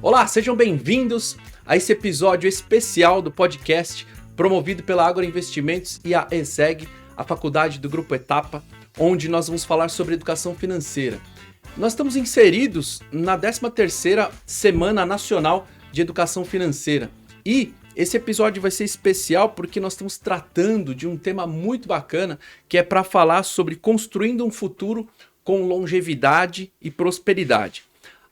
Olá, sejam bem-vindos a esse episódio especial do podcast promovido pela Ágora Investimentos e a ESEG, a faculdade do Grupo Etapa, onde nós vamos falar sobre educação financeira. Nós estamos inseridos na 13ª Semana Nacional de Educação Financeira e esse episódio vai ser especial porque nós estamos tratando de um tema muito bacana que é para falar sobre construindo um futuro com longevidade e prosperidade.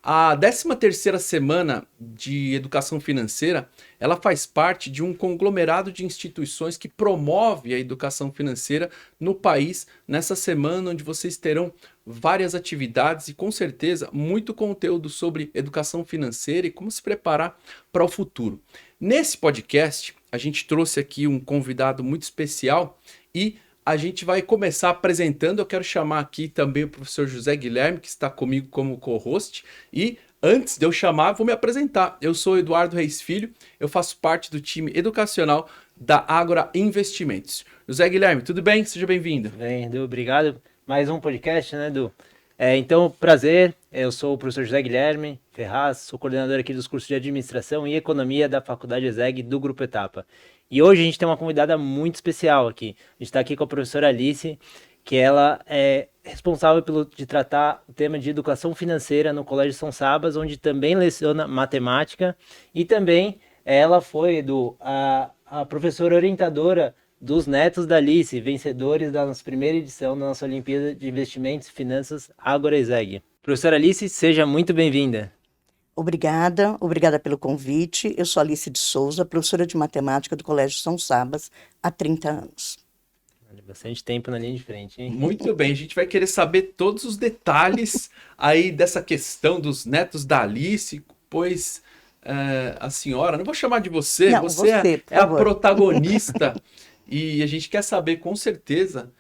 A 13ª Semana de Educação Financeira, ela faz parte de um conglomerado de instituições que promove a educação financeira no país, nessa semana onde vocês terão várias atividades e com certeza muito conteúdo sobre educação financeira e como se preparar para o futuro. Nesse podcast, a gente trouxe aqui um convidado muito especial e a gente vai começar apresentando. Eu quero chamar aqui também o professor José Guilherme, que está comigo como co-host. E antes de eu chamar, vou me apresentar. Eu sou Eduardo Reis Filho, eu faço parte do time educacional da Ágora Investimentos. José Guilherme, tudo bem? Seja bem-vindo. Bem, Edu, obrigado. Mais um podcast, né, Edu? Então, prazer, eu sou o professor José Guilherme Ferraz, sou coordenador aqui dos cursos de Administração e Economia da Faculdade ESEG do Grupo Etapa. E hoje a gente tem uma convidada muito especial aqui. A gente está aqui com a professora Alice, que ela é responsável de tratar o tema de educação financeira no Colégio São Sabas, onde também leciona matemática. E também ela foi, Edu, a professora orientadora dos netos da Alice, vencedores da nossa primeira edição da nossa Olimpíada de Investimentos e Finanças Ágora ESEG. Professora Alice, seja muito bem-vinda. Obrigada pelo convite. Eu sou Alice de Souza, professora de matemática do Colégio São Sabas há 30 anos. Bastante tempo na linha de frente, hein? Muito bem, a gente vai querer saber todos os detalhes aí dessa questão dos netos da Alice, pois a senhora, não vou chamar de você, Não, você é a protagonista e a gente quer saber com certeza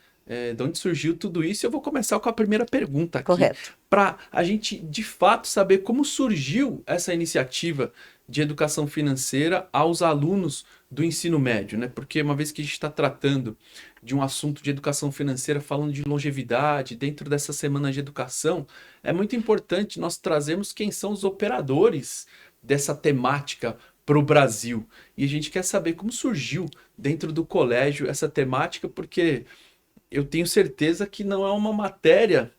de onde surgiu tudo isso. Eu vou começar com a primeira pergunta aqui. Correto. Para a gente, de fato, saber como surgiu essa iniciativa de educação financeira aos alunos do ensino médio, né? Porque uma vez que a gente está tratando de um assunto de educação financeira, falando de longevidade, dentro dessa semana de educação, é muito importante nós trazermos quem são os operadores dessa temática para o Brasil. E a gente quer saber como surgiu dentro do colégio essa temática, porque eu tenho certeza que não é uma matéria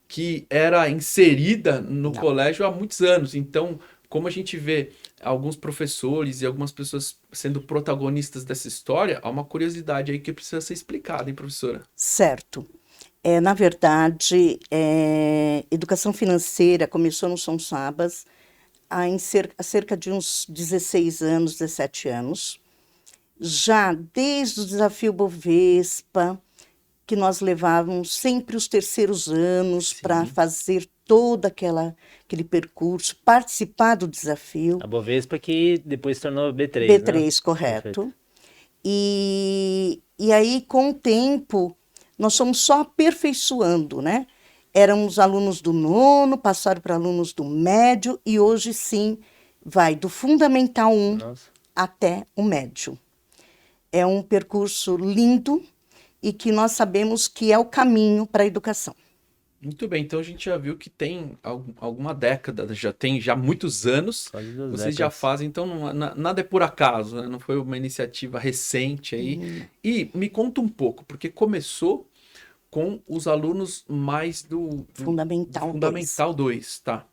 que era inserida no colégio há muitos anos. Então, como a gente vê alguns professores e algumas pessoas sendo protagonistas dessa história, há uma curiosidade aí que precisa ser explicada, hein, professora? Certo. Na verdade, educação financeira começou no São Sabas há cerca de uns 16 anos, 17 anos. Já desde o desafio Bovespa, que nós levávamos sempre os terceiros anos para fazer todo aquele percurso, participar do desafio. A Bovespa que depois se tornou B3, B3, né? correto. Perfeito. E aí, com o tempo, nós fomos só aperfeiçoando, né? Éramos alunos do nono, passaram para alunos do médio e hoje sim vai do Fundamental 1 até o médio. É um percurso lindo e que nós sabemos que é o caminho para a educação. Muito bem, então a gente já viu que tem alguma década, já tem muitos anos, vocês já fazem, então nada é por acaso, né? Não foi uma iniciativa recente aí. E me conta um pouco, porque começou com os alunos mais do Fundamental 2, tá?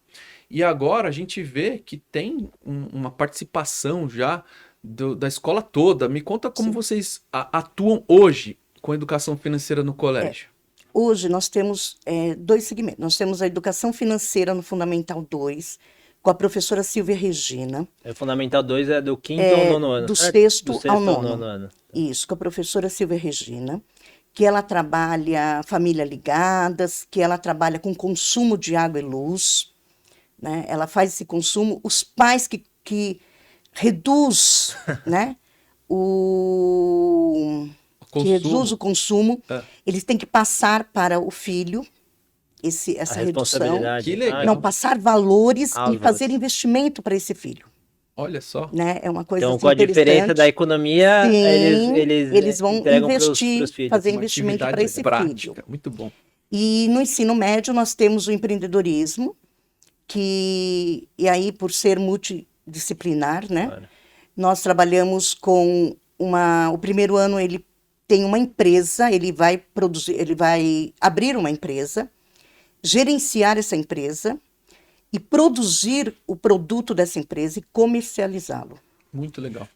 E agora a gente vê que tem uma participação já da escola toda. Me conta como vocês atuam hoje com a educação financeira no colégio. Hoje nós temos 2 segmentos. Nós temos a educação financeira no Fundamental 2, com a professora Silvia Regina. O Fundamental 2 é do 5º ao 9º ano. Do 6º ao 9º 9º ano. Isso, com a professora Silvia Regina, que ela trabalha família ligadas, que ela trabalha com consumo de água e luz, né? Ela faz esse consumo, os pais que reduz, né? Que reduz o consumo, eles têm que passar para o filho essa redução. Que legal. Não, passar valores e fazer investimento para esse filho. Olha só. né? É uma coisa Então, assim, com a diferença interessante. da economia, Sim, eles vão entregam investir, pros filhos. fazer Uma investimento atividade para esse prática. filho. Muito bom. E no ensino médio nós temos o empreendedorismo, e aí por ser multidisciplinar, né? Claro. Nós trabalhamos com o primeiro ano ele tem uma empresa, ele vai abrir uma empresa, gerenciar essa empresa e produzir o produto dessa empresa e comercializá-lo. Muito legal.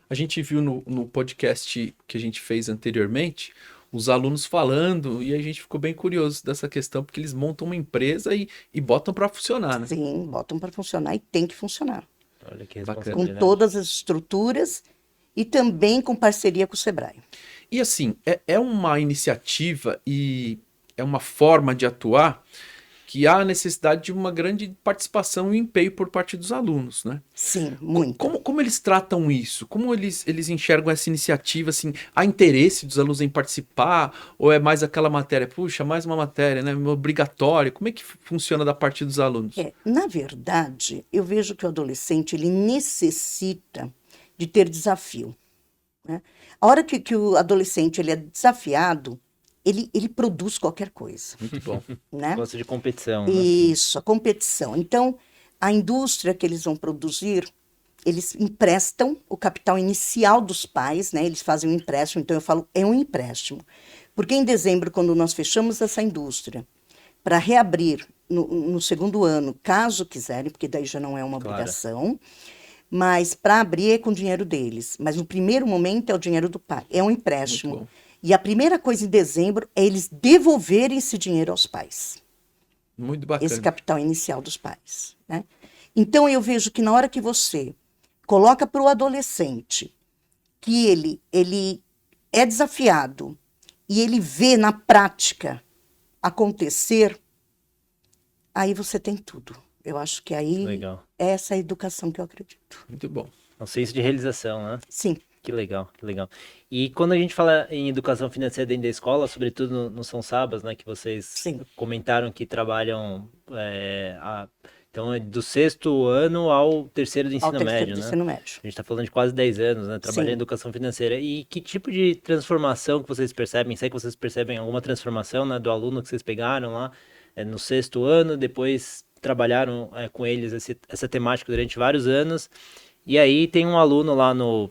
A gente viu no podcast que a gente fez anteriormente, os alunos falando, e a gente ficou bem curioso dessa questão, porque eles montam uma empresa e botam para funcionar, né? Sim, botam para funcionar e tem que funcionar. Olha que Bacana. Com responsabilidade. todas as estruturas e também com parceria com o Sebrae. E assim, é uma iniciativa e é uma forma de atuar que há necessidade de uma grande participação e empenho por parte dos alunos, né? Sim, muito. Como eles tratam isso? Como eles enxergam essa iniciativa? Assim, há interesse dos alunos em participar? Ou é mais aquela matéria? Puxa, mais uma matéria, né? Obrigatório. Como é que funciona da parte dos alunos? Na verdade, eu vejo que o adolescente ele necessita de ter desafio, né? A hora que o adolescente ele é desafiado, ele produz qualquer coisa, Muito bom. né? Gosta de competição, né? Isso, a competição. Então, a indústria que eles vão produzir, eles emprestam o capital inicial dos pais, né? Eles fazem um empréstimo, então eu falo, é um empréstimo. Porque em dezembro, quando nós fechamos essa indústria, para reabrir no segundo ano, caso quiserem, porque daí já não é uma Claro. obrigação, mas para abrir é com o dinheiro deles. Mas no primeiro momento é o dinheiro do pai, é um Muito empréstimo. bom. E a primeira coisa em dezembro é eles devolverem esse dinheiro aos pais. Muito bacana. Esse capital inicial dos pais, né? Então eu vejo que na hora que você coloca para o adolescente que ele é desafiado e ele vê na prática acontecer, aí você tem tudo. Eu acho que aí Legal. é essa a educação que eu acredito. Muito bom. É um senso de realização, né? Sim, Que legal, que legal. E quando a gente fala em educação financeira dentro da escola, sobretudo no São Sabas, né, que vocês Sim. comentaram que trabalham então é do sexto ano ao terceiro do ao ensino terceiro médio, do né? ensino médio. A gente está falando de quase 10 anos, né, trabalhando Sim. em educação financeira. E que tipo de transformação que vocês percebem? Sei que vocês percebem alguma transformação, né, do aluno que vocês pegaram lá no sexto ano, depois trabalharam com eles essa temática durante vários anos. E aí tem um aluno lá no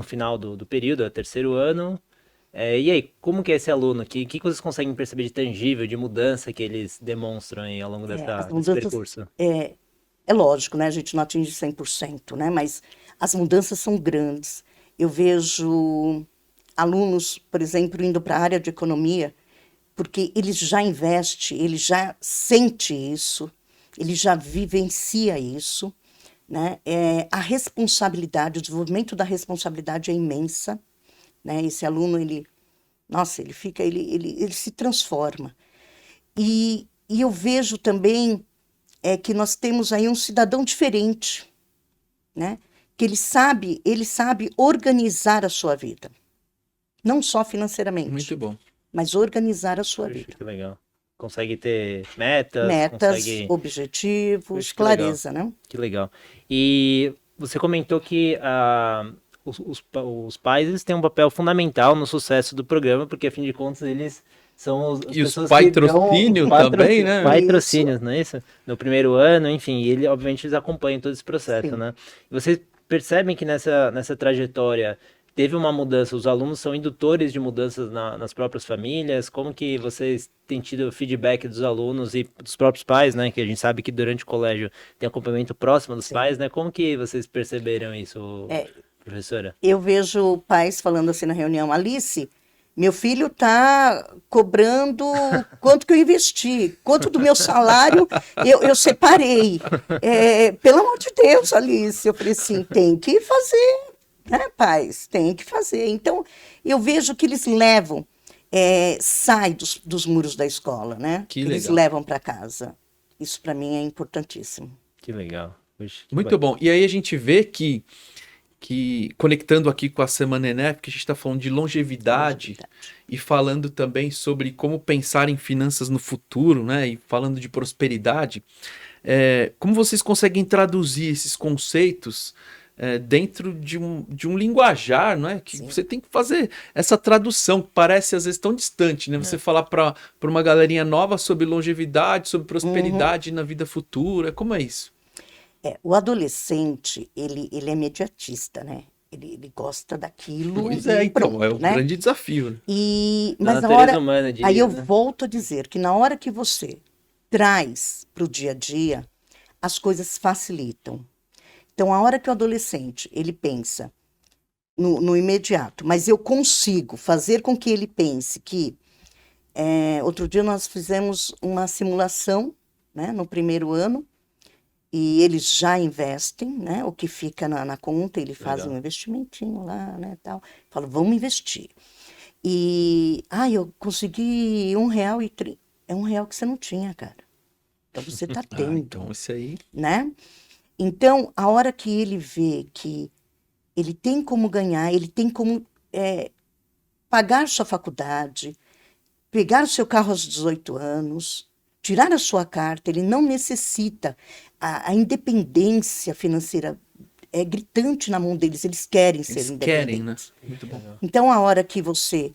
final do período, é o terceiro ano. E aí, como que é esse aluno aqui? O que vocês conseguem perceber de tangível, de mudança que eles demonstram aí ao longo As desse mudanças, percurso? é lógico, né? A gente não atinge 100%, né? Mas as mudanças são grandes. Eu vejo alunos, por exemplo, indo para a área de economia, porque ele já investe, ele já sente isso, ele já vivencia isso, né? A responsabilidade, o desenvolvimento da responsabilidade é imensa, né? Esse aluno, ele se transforma. E eu vejo também que nós temos aí um cidadão diferente, né? Que ele sabe organizar a sua vida, não só financeiramente, Muito bom. mas organizar a sua Poxa, vida. que legal. Consegue ter metas, Metas, consegue... objetivos, Poxa, que clareza, né? Que legal. E você comentou que os pais eles têm um papel fundamental no sucesso do programa, porque, afinal de contas, eles são as E os pessoas que dão patrocínio também, né? patrocínios, não é isso? No primeiro ano, enfim, e obviamente, eles acompanham todo esse processo, Sim. né? E vocês percebem que nessa trajetória teve uma mudança, os alunos são indutores de mudanças nas próprias famílias? Como que vocês têm tido feedback dos alunos e dos próprios pais, né? Que a gente sabe que durante o colégio tem acompanhamento próximo dos Sim. pais, né? Como que vocês perceberam isso, professora? Eu vejo pais falando assim na reunião, Alice, meu filho está cobrando quanto que eu investi, quanto do meu salário eu separei. Pelo amor de Deus, Alice, eu falei assim, tem que fazer, né, pais? Tem que fazer. Então, eu vejo que eles levam, sai dos muros da escola, né? Que eles legal. levam para casa. Isso para mim é importantíssimo. Que legal. Puxa, que Muito bom. E aí a gente vê que conectando aqui com a Semana ENEP, que a gente está falando de longevidade e falando também sobre como pensar em finanças no futuro, né? E falando de prosperidade, como vocês conseguem traduzir esses conceitos dentro de um linguajar, não é? Que Sim. você tem que fazer essa tradução, que parece às vezes tão distante, né? Você falar para uma galerinha nova sobre longevidade, sobre prosperidade na vida futura, como é isso? O adolescente, ele é imediatista, né? Ele gosta daquilo Pois e então, pronto, é o né? grande desafio, né? Mas Da na hora, natureza humana, diria, aí eu né? volto a dizer que na hora que você traz para o dia a dia, as coisas facilitam. Então, a hora que o adolescente, ele pensa no imediato, mas eu consigo fazer com que ele pense que... outro dia nós fizemos uma simulação, né, no primeiro ano, e eles já investem, né, o que fica na conta, ele faz Legal. um investimentinho lá, né, tal. Fala, vamos investir. Eu consegui R$1,30. É R$1 que você não tinha, cara. Então você está tendo, Então isso aí... né? Então, a hora que ele vê que ele tem como ganhar, ele tem como pagar sua faculdade, pegar o seu carro aos 18 anos, tirar a sua carta, ele não necessita. A independência financeira é gritante na mão deles, eles querem ser Eles querem, né? independentes. Muito bom. Então, a hora que você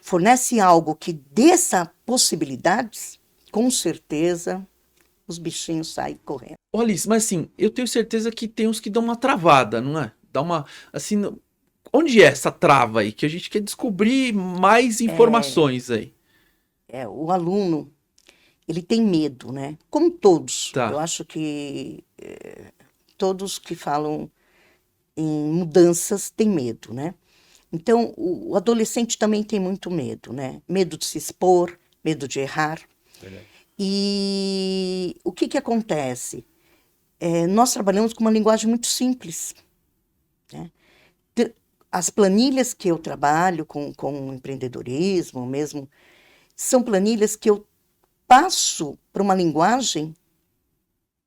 fornece algo que dê essa possibilidades, com certeza os bichinhos saem correndo. Ô, Alice, mas assim, eu tenho certeza que tem uns que dão uma travada, não é? Dá uma, assim, onde é essa trava aí? Que a gente quer descobrir mais informações aí. O aluno, ele tem medo, né? Como todos. Tá. Eu acho que todos que falam em mudanças têm medo, né? Então, o adolescente também tem muito medo, né? Medo de se expor, medo de errar. Verdade. E o que acontece? Nós trabalhamos com uma linguagem muito simples, né? As planilhas que eu trabalho com empreendedorismo mesmo, são planilhas que eu passo para uma linguagem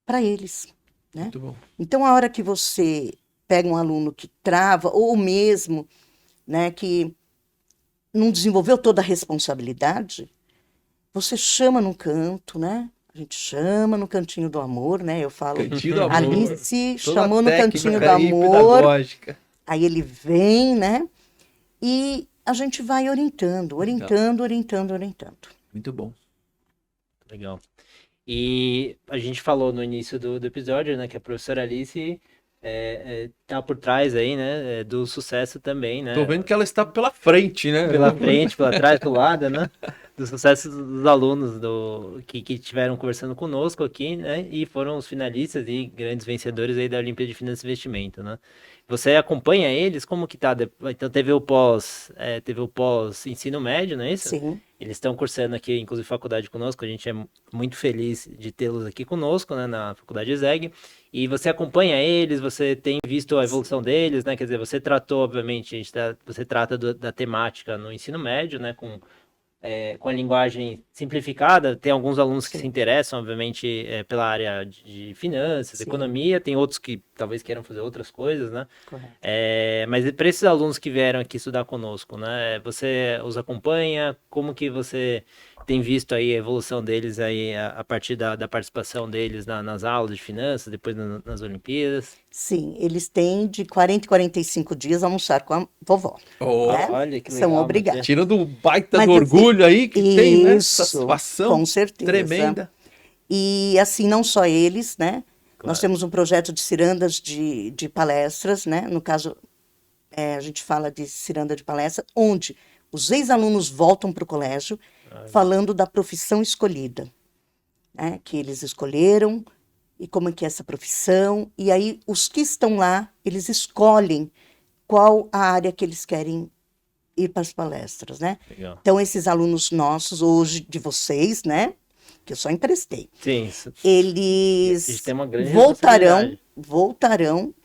para eles, né? Muito bom. Então, a hora que você pega um aluno que trava, ou mesmo, né, que não desenvolveu toda a responsabilidade, você chama num canto, né? A gente chama no cantinho do amor, né? Eu falo, Cantinho do amor. Alice Toda chamou no técnica cantinho do aí, amor, pedagógica. aí ele vem, né? E a gente vai orientando. Muito bom. Legal. E a gente falou no início do episódio, né, que a professora Alice tá por trás aí, né, do sucesso também, né? Tô vendo que ela está pela frente, né? Pela frente, pela trás, pelo lado, né? Do sucesso dos alunos que estiveram conversando conosco aqui, né? E foram os finalistas e grandes vencedores aí da Olimpíada de Finanças e Investimento, né? Você acompanha eles? Como que tá? Então teve o pós ensino médio, não é isso? Sim. Eles estão cursando aqui, inclusive, faculdade conosco. A gente é muito feliz de tê-los aqui conosco, né, na faculdade ESEG. E você acompanha eles, você tem visto a evolução deles, né? Quer dizer, você tratou, obviamente, você trata da temática no ensino médio, né? Com a linguagem simplificada. Tem alguns alunos que se interessam, obviamente, pela área de finanças, Sim. economia. Tem outros que talvez queiram fazer outras coisas, né? Correto. Mas para esses alunos que vieram aqui estudar conosco, né? Você os acompanha? Como que você tem visto aí a evolução deles aí a partir da participação deles nas aulas de finanças, depois nas Olimpíadas? Sim, eles têm de 40 e 45 dias almoçar com a vovó. Oh, né? Olha que São legal, obrigados. tirando o baita Mas, do orgulho aí que tem, né? isso, Satisfação com certeza. tremenda. E assim, não só eles, né? Claro. Nós temos um projeto de cirandas de palestras, né? No caso, a gente fala de ciranda de palestra, onde os ex-alunos voltam para o colégio falando da profissão escolhida, né? Que eles escolheram e como é que é essa profissão. E aí, os que estão lá, eles escolhem qual a área que eles querem ir para as palestras, né? Legal. Então, esses alunos nossos, hoje, de vocês, né? Que eu só emprestei. Sim, isso. Eles A gente tem uma grande voltarão responsabilidade.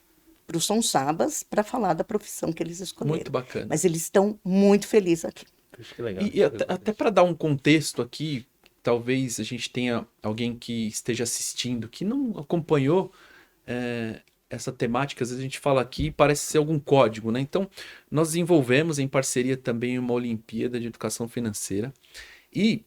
para o São Sabas para falar da profissão que eles escolheram. Muito bacana. Mas eles estão muito felizes aqui. Puxa, que legal. E até para dar um contexto aqui, talvez a gente tenha alguém que esteja assistindo que não acompanhou essa temática. Às vezes a gente fala aqui e parece ser algum código, né? Então, nós desenvolvemos em parceria também uma Olimpíada de Educação Financeira e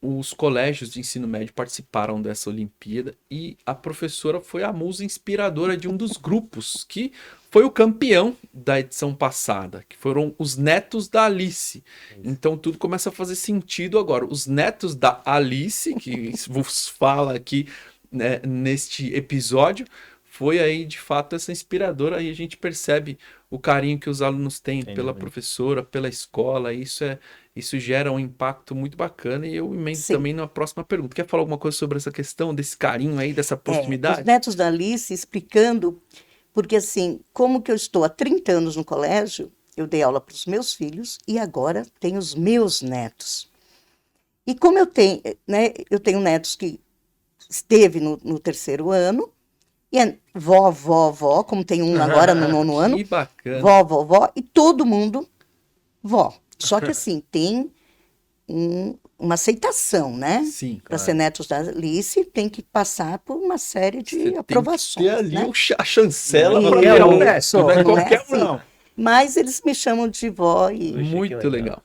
os colégios de ensino médio participaram dessa Olimpíada e a professora foi a musa inspiradora de um dos grupos que foi o campeão da edição passada, que foram os netos da Alice. Então tudo começa a fazer sentido agora. Os netos da Alice, que vos fala aqui, né, neste episódio, foi aí de fato essa inspiradora. Aí a gente percebe o carinho que os alunos têm pela professora, pela escola. Isso gera um impacto muito bacana. E eu emendo também na próxima pergunta. Quer falar alguma coisa sobre essa questão desse carinho aí, dessa proximidade? Os netos da Alice explicando, porque assim, como que eu estou há 30 anos no colégio, eu dei aula para os meus filhos e agora tenho os meus netos. E como eu tenho netos que esteve no terceiro ano, e é vó, como tem um agora no 9º ano. Que bacana. Vó, e todo mundo vó. Só que assim, tem uma aceitação, né? Sim, Para ser netos da Alice, tem que passar por uma série de aprovações. Tem que ter ali né? a chancela Não para é virar um neto, só, não é não é qualquer assim. não. Mas eles me chamam de vó e Muito legal.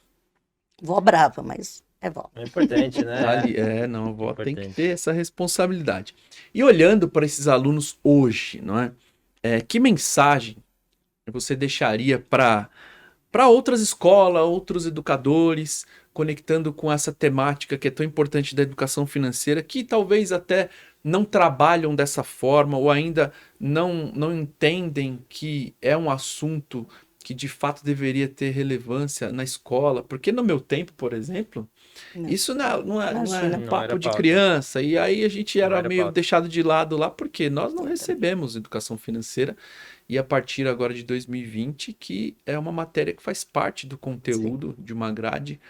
vó brava, mas é vó. É importante, né? A avó tem que ter essa responsabilidade. E olhando para esses alunos hoje, não é? Que mensagem você deixaria para outras escolas, outros educadores, conectando com essa temática que é tão importante da educação financeira, que talvez até não trabalham dessa forma ou ainda não entendem que é um assunto que de fato deveria ter relevância na escola? Porque no meu tempo, por exemplo, isso não é papo de criança, e aí a gente era meio deixado de lado lá, porque nós não recebemos educação financeira, e a partir agora de 2020, que é uma matéria que faz parte do conteúdo de uma grade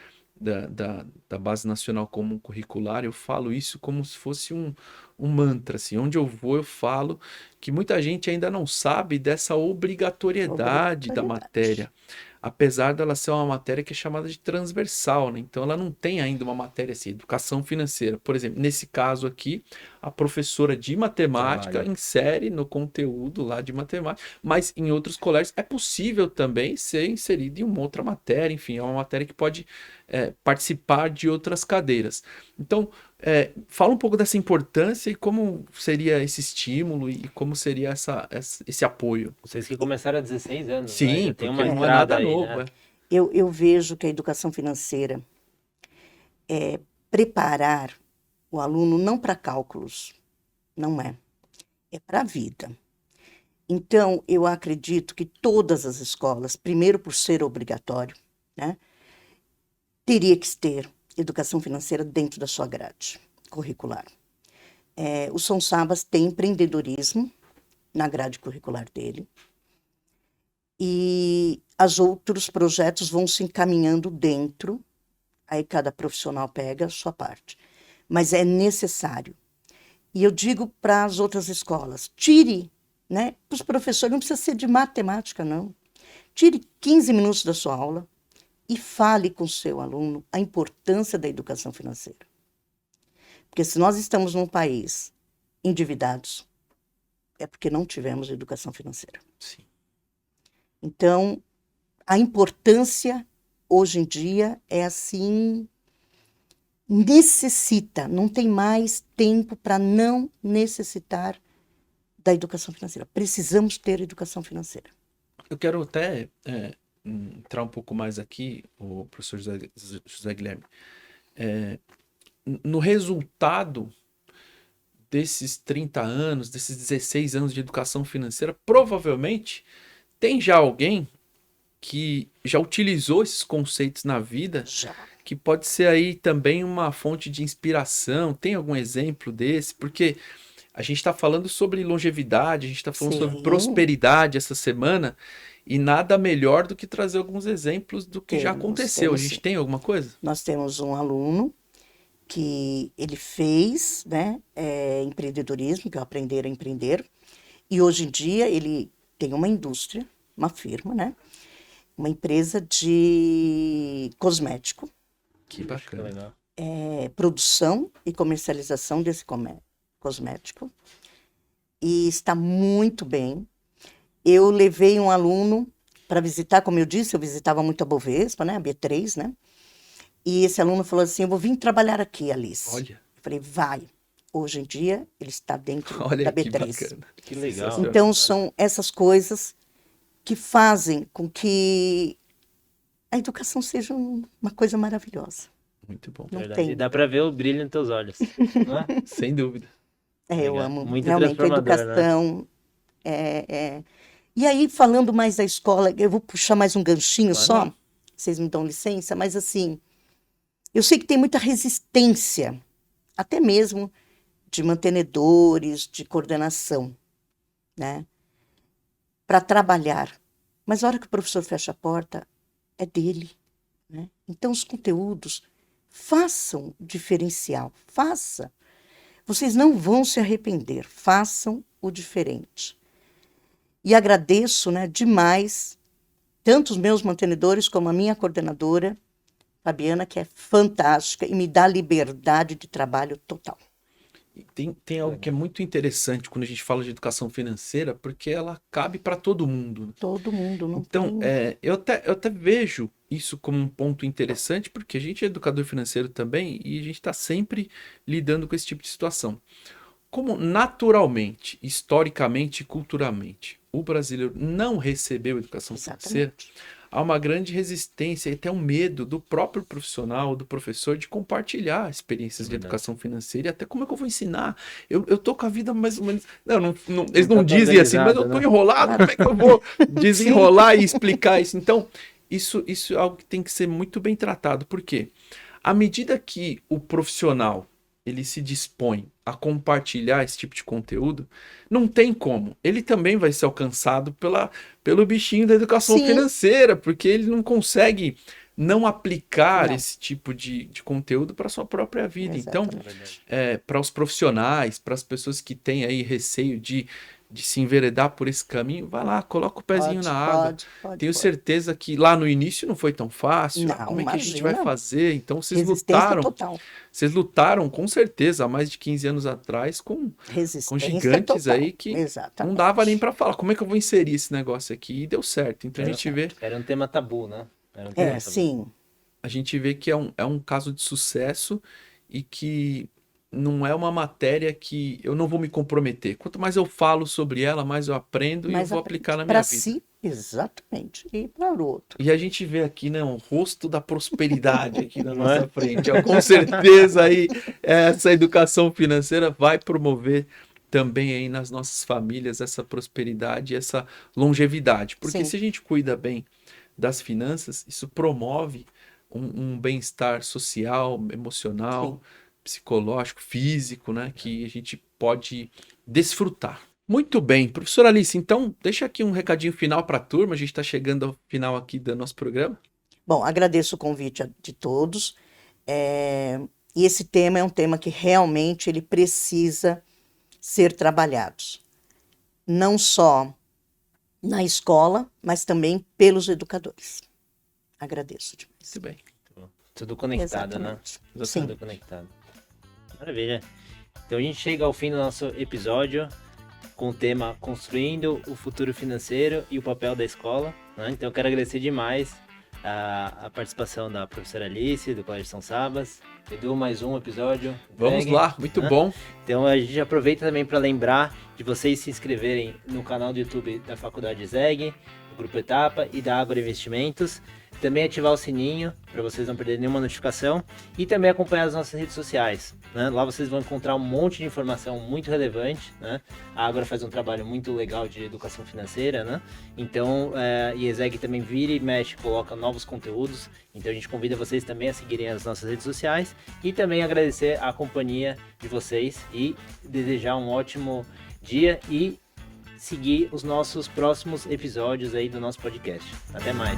da Base Nacional Comum Curricular. Eu falo isso como se fosse um mantra, assim, onde eu vou eu falo que muita gente ainda não sabe dessa obrigatoriedade da matéria, apesar dela ser uma matéria que é chamada de transversal, né? Então ela não tem ainda uma matéria assim, educação financeira. Por exemplo, nesse caso aqui, a professora de matemática insere no conteúdo lá de matemática, mas em outros colégios é possível também ser inserido em uma outra matéria, enfim, é uma matéria que pode participar de outras cadeiras. Então, fala um pouco dessa importância e como seria esse estímulo e como seria esse apoio. Vocês que começaram há 16 anos, Sim, né? Tem porque uma não é nada aí, novo. Né? Eu vejo que a educação financeira é preparar o aluno não para cálculos, não é. É para a vida. Então, eu acredito que todas as escolas, primeiro por ser obrigatório, né, teria que ter educação financeira dentro da sua grade curricular. O São Sabas tem empreendedorismo na grade curricular dele, e os outros projetos vão se encaminhando dentro, aí cada profissional pega a sua parte. Mas é necessário. E eu digo para as outras escolas, tire, né, para os professores, não precisa ser de matemática, não. Tire 15 minutos da sua aula e fale com o seu aluno a importância da educação financeira. Porque se nós estamos num país endividados, é porque não tivemos educação financeira. Sim. Então, a importância, hoje em dia, é assim, necessita, não tem mais tempo para não necessitar da educação financeira. Precisamos ter educação financeira. Eu quero até entrar um pouco mais aqui, o professor José Guilherme, no resultado desses 30 anos, desses 16 anos de educação financeira, provavelmente tem já alguém que já utilizou esses conceitos na vida, que pode ser aí também uma fonte de inspiração. Tem algum exemplo desse? Porque a gente está falando sobre longevidade, a gente está falando sobre prosperidade essa semana, e nada melhor do que trazer alguns exemplos do que já aconteceu. A gente tem alguma coisa? Nós temos um aluno que ele fez, né, empreendedorismo, que é aprender a empreender, e hoje em dia ele tem uma indústria, uma firma, né, uma empresa de cosmético. Que bacana. Produção e comercialização desse cosmético, e está muito bem. Eu levei um aluno para visitar, como eu disse, eu visitava muito a Bovespa, né, a B3, né, E esse aluno falou assim, eu vou vir trabalhar aqui, Alice. Olha. Eu falei, vai. Hoje em dia, ele está dentro Olha da que B3. bacana. Que legal. Então, são essas coisas que fazem com que a educação seja uma coisa maravilhosa. Muito bom. Não Verdade. tem. E dá pra ver o brilho nos teus olhos. Não é? Sem dúvida. Eu Legal. amo Muito realmente a transformador, né? educação. E aí, falando mais da escola, eu vou puxar mais um ganchinho Vai só, lá. vocês me dão licença, mas assim, eu sei que tem muita resistência, até mesmo de mantenedores, de coordenação, né, para trabalhar. Mas a hora que o professor fecha a porta, é dele, né? Então, os conteúdos, façam diferencial, faça. Vocês não vão se arrepender, façam o diferente. E agradeço, né, demais, tanto os meus mantenedores como a minha coordenadora, Fabiana, que é fantástica e me dá liberdade de trabalho total. E tem algo que é muito interessante quando a gente fala de educação financeira, porque ela cabe para todo mundo, né? Todo mundo, não Então, tem... eu até vejo isso como um ponto interessante, porque a gente é educador financeiro também e a gente está sempre lidando com esse tipo de situação. Como naturalmente, historicamente e culturalmente, o brasileiro não recebeu educação financeira, Exatamente. há uma grande resistência e até um medo do próprio profissional, do professor, de compartilhar experiências de educação financeira e até como é que eu vou ensinar. Eu tô com a vida mais ou menos... eles não tá dizem assim, mas eu organizado, tô né? enrolado, como é que eu vou desenrolar e explicar isso? Então, isso é algo que tem que ser muito bem tratado. Por quê? À medida que o profissional ele se dispõe a compartilhar esse tipo de conteúdo, não tem como. Ele também vai ser alcançado pelo bichinho da educação Sim. financeira, porque ele não consegue não aplicar Não. esse tipo de conteúdo para a sua própria vida. Exatamente. Então, para os profissionais, para as pessoas que têm aí receio de se enveredar por esse caminho, vai lá, coloca o pezinho na água. Tenho certeza que lá no início não foi tão fácil. Não, Como é que a gente vai imagina. fazer? Então, vocês Resistência lutaram. total. Vocês lutaram, com certeza, há mais de 15 anos atrás, com Resistência gigantes total. aí que Exatamente. não dava nem para falar. Como é que eu vou inserir esse negócio aqui? E deu certo. Então, a gente vê Era um tema tabu, né? Era um tema tabu. Sim. que é um caso de sucesso e que não é uma matéria que eu não vou me comprometer. Quanto mais eu falo sobre ela, mais eu aprendo e eu vou aplicar na minha Para vida. si, exatamente. E para o outro. E a gente vê aqui, né, o rosto da prosperidade aqui na nossa frente. Ó, com certeza aí essa educação financeira vai promover também aí nas nossas famílias essa prosperidade, essa longevidade. Porque Sim. se a gente cuida bem das finanças, isso promove um bem-estar social, emocional, psicológico, físico, né, que a gente pode desfrutar. Muito bem, professora Alice, então deixa aqui um recadinho final para a turma, a gente está chegando ao final aqui do nosso programa. Bom, agradeço o convite de todos. E esse tema é um tema que realmente ele precisa ser trabalhado. Não só na escola, mas também pelos educadores. Agradeço demais. Muito bem. Tudo conectado, né? Exatamente. Sim. Tudo conectado. Maravilha. Então a gente chega ao fim do nosso episódio com o tema Construindo o Futuro Financeiro e o Papel da Escola, né? Então eu quero agradecer demais a participação da professora Alice, do Colégio São Sabas. Edu, mais um episódio. Vamos lá, muito bom. Então a gente aproveita também para lembrar de vocês se inscreverem no canal do YouTube da Faculdade ESEG, do Grupo Etapa e da Ágora Investimentos. Também ativar o sininho para vocês não perderem nenhuma notificação e também acompanhar as nossas redes sociais, né? Lá vocês vão encontrar um monte de informação muito relevante, né? A Ágora faz um trabalho muito legal de educação financeira, né? Então, a ESEG também vira e mexe, coloca novos conteúdos. Então a gente convida vocês também a seguirem as nossas redes sociais e também agradecer a companhia de vocês e desejar um ótimo dia e seguir os nossos próximos episódios aí do nosso podcast. Até mais!